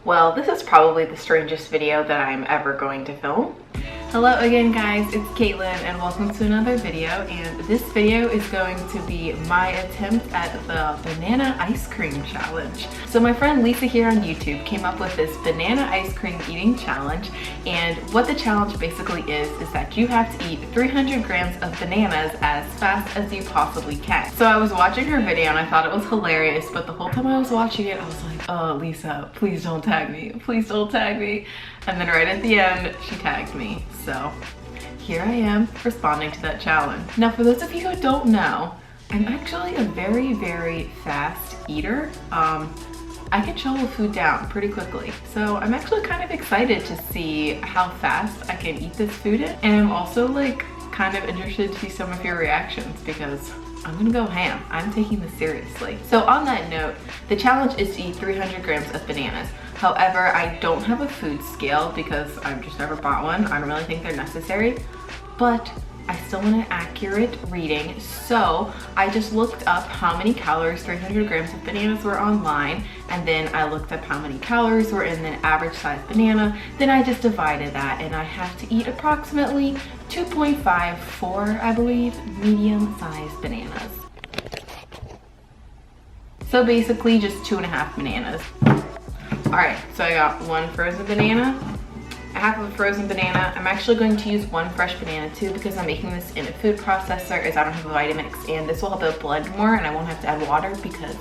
Well, this is probably the strangest video that I'm ever going to film. Hello again guys, it's Caitlin and welcome to another video, and this video is going to be my attempt at the banana ice cream challenge. So my friend Lisa here on YouTube came up with this banana ice cream eating challenge, and what the challenge basically is that you have to eat 300 grams of bananas as fast as you possibly can. So I was watching her video and I thought it was hilarious, but the whole time I was watching it I was like, oh Lisa, please don't tag me, please don't tag me. And then right at the end, she tagged me. So here I am responding to that challenge. Now for those of you who don't know, I'm actually a very, very fast eater. I can shovel food down pretty quickly. So I'm actually kind of excited to see how fast I can eat this food in. And I'm also like kind of interested to see some of your reactions because I'm gonna go ham. I'm taking this seriously. So on that note, the challenge is to eat 300 grams of bananas. However, I don't have a food scale because I've just never bought one. I don't really think they're necessary, but I still want an accurate reading. So I just looked up how many calories 300 grams of bananas were online, and then I looked up how many calories were in an average size banana. Then I just divided that, and I have to eat approximately 2.54, I believe, medium-sized bananas. So basically just 2.5 bananas. All right, so I got one frozen banana, half of a frozen banana. I'm actually going to use one fresh banana too because I'm making this in a food processor as I don't have a Vitamix, and this will help it blend more and I won't have to add water because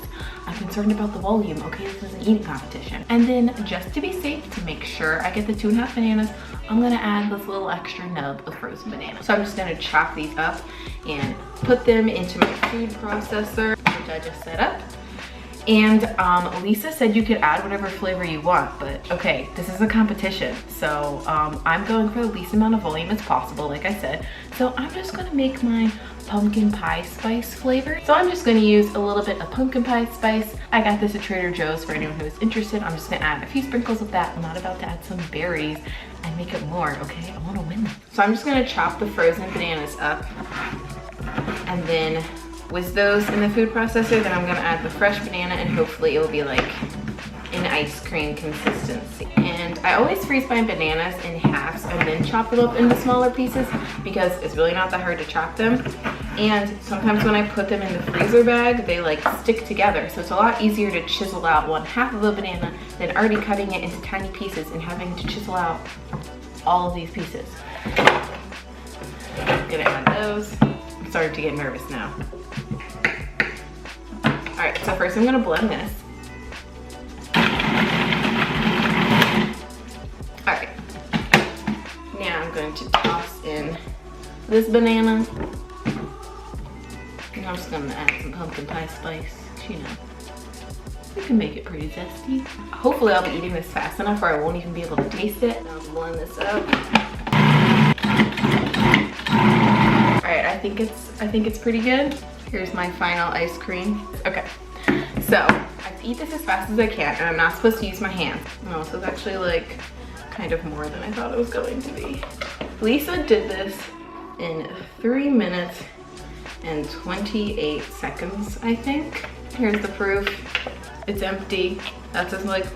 I'm concerned about the volume, okay? This is an eating competition. And then just to be safe, to make sure I get the 2.5 bananas, I'm gonna add this little extra nub of frozen banana. So I'm just gonna chop these up and put them into my food processor, which I just set up. And Lisa said you could add whatever flavor you want, but okay, this is a competition. So I'm going for the least amount of volume as possible, like I said. So I'm just gonna make my pumpkin pie spice flavor. So I'm just gonna use a little bit of pumpkin pie spice. I got this at Trader Joe's for anyone who is interested. I'm just gonna add a few sprinkles of that. I'm not about to add some berries and make it more, okay? I wanna win. So I'm just gonna chop the frozen bananas up and then with those in the food processor, then I'm gonna add the fresh banana and hopefully it will be like an ice cream consistency. And I always freeze my bananas in halves and then chop them up into smaller pieces because it's really not that hard to chop them. And sometimes when I put them in the freezer bag, they like stick together. So it's a lot easier to chisel out one half of a banana than already cutting it into tiny pieces and having to chisel out all of these pieces. I'm gonna add those. I'm starting to get nervous now. All right, so first I'm gonna blend this. All right, now I'm going to toss in this banana. And I'm just gonna add some pumpkin pie spice, you know. We can make it pretty zesty. Hopefully I'll be eating this fast enough or I won't even be able to taste it. Now I'll blend this up. All right, I think it's pretty good. Here's my final ice cream. Okay, so I have to eat this as fast as I can, and I'm not supposed to use my hands. No, so it's actually like kind of more than I thought it was going to be. Lisa did this in 3 minutes and 28 seconds, I think. Here's the proof. It's empty. That's as like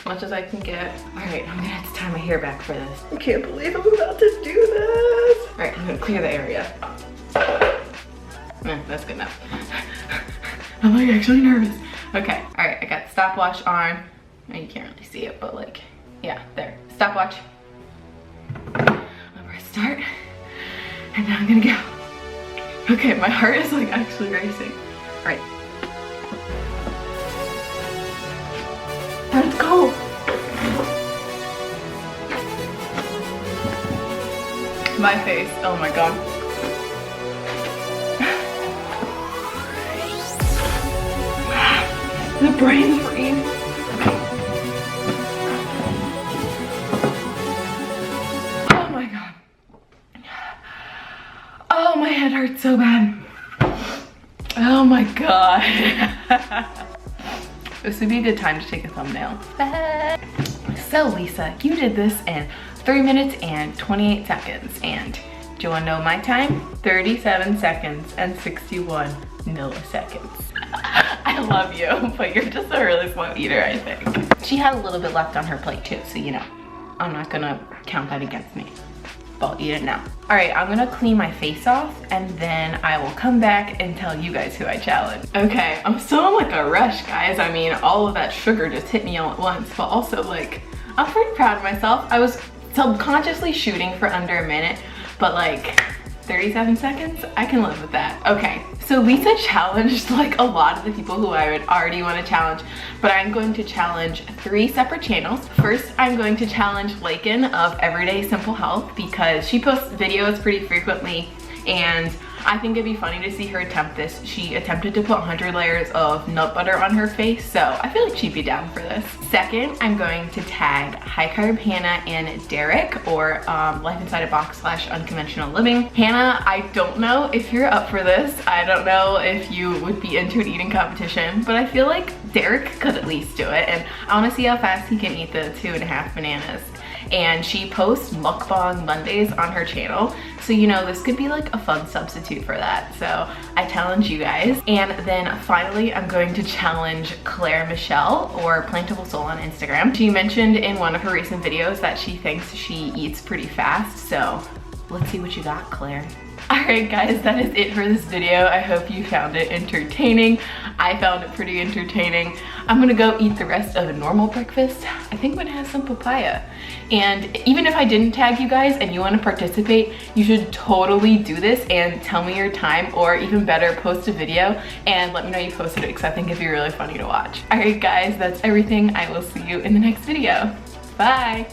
much as I can get. All right, I'm gonna have to tie my hair back for this. I can't believe I'm about to do this. All right, I'm gonna clear the area. That's good enough. I'm like actually nervous. Okay, all right, I got the stopwatch on. Now you can't really see it, but like, yeah, there, stopwatch. I'm gonna press start, and now I'm gonna go. Okay, my heart is like actually racing. All right. Let's go. My face, oh my God. The brain freeze. Oh my God. Oh, my head hurts so bad. Oh my God. This would be a good time to take a thumbnail. So Lisa, you did this in 3 minutes and 28 seconds. And do you wanna know my time? 37 seconds and 61 milliseconds. I I love you, but you're just a really slow eater, I think. She had a little bit left on her plate too, so you know, I'm not gonna count that against me. But I'll eat it now. All right, I'm gonna clean my face off and then I will come back and tell you guys who I challenge. Okay, I'm still in like a rush, guys. I mean, all of that sugar just hit me all at once, but also like, I'm pretty proud of myself. I was subconsciously shooting for under a minute, but like 37 seconds, I can live with that. Okay, so Lisa challenged like a lot of the people who I would already want to challenge, but I'm going to challenge 3 separate channels. First, I'm going to challenge Lakin of Everyday Simple Health because she posts videos pretty frequently and I think it'd be funny to see her attempt this. She attempted to put 100 layers of nut butter on her face, so I feel like she'd be down for this. Second, I'm going to tag High Carb Hannah and Derek, or Life Inside a Box / Unconventional Living. Hannah, I don't know if you're up for this. I don't know if you would be into an eating competition, but I feel like Derek could at least do it, and I want to see how fast he can eat the 2.5 bananas. And she posts mukbang Mondays on her channel, so you know this could be like a fun substitute for that. So I challenge you guys. And then finally, I'm going to challenge Claire Michelle, or Plantable Soul on Instagram. She mentioned in one of her recent videos that she thinks she eats pretty fast, so let's see what you got, Claire. Alright guys, that is it for this video. I hope you found it entertaining. I found it pretty entertaining. I'm gonna go eat the rest of a normal breakfast. I think I'm gonna have some papaya. And even if I didn't tag you guys and you wanna participate, you should totally do this and tell me your time, or even better, post a video and let me know you posted it because I think it'd be really funny to watch. Alright guys, that's everything. I will see you in the next video. Bye!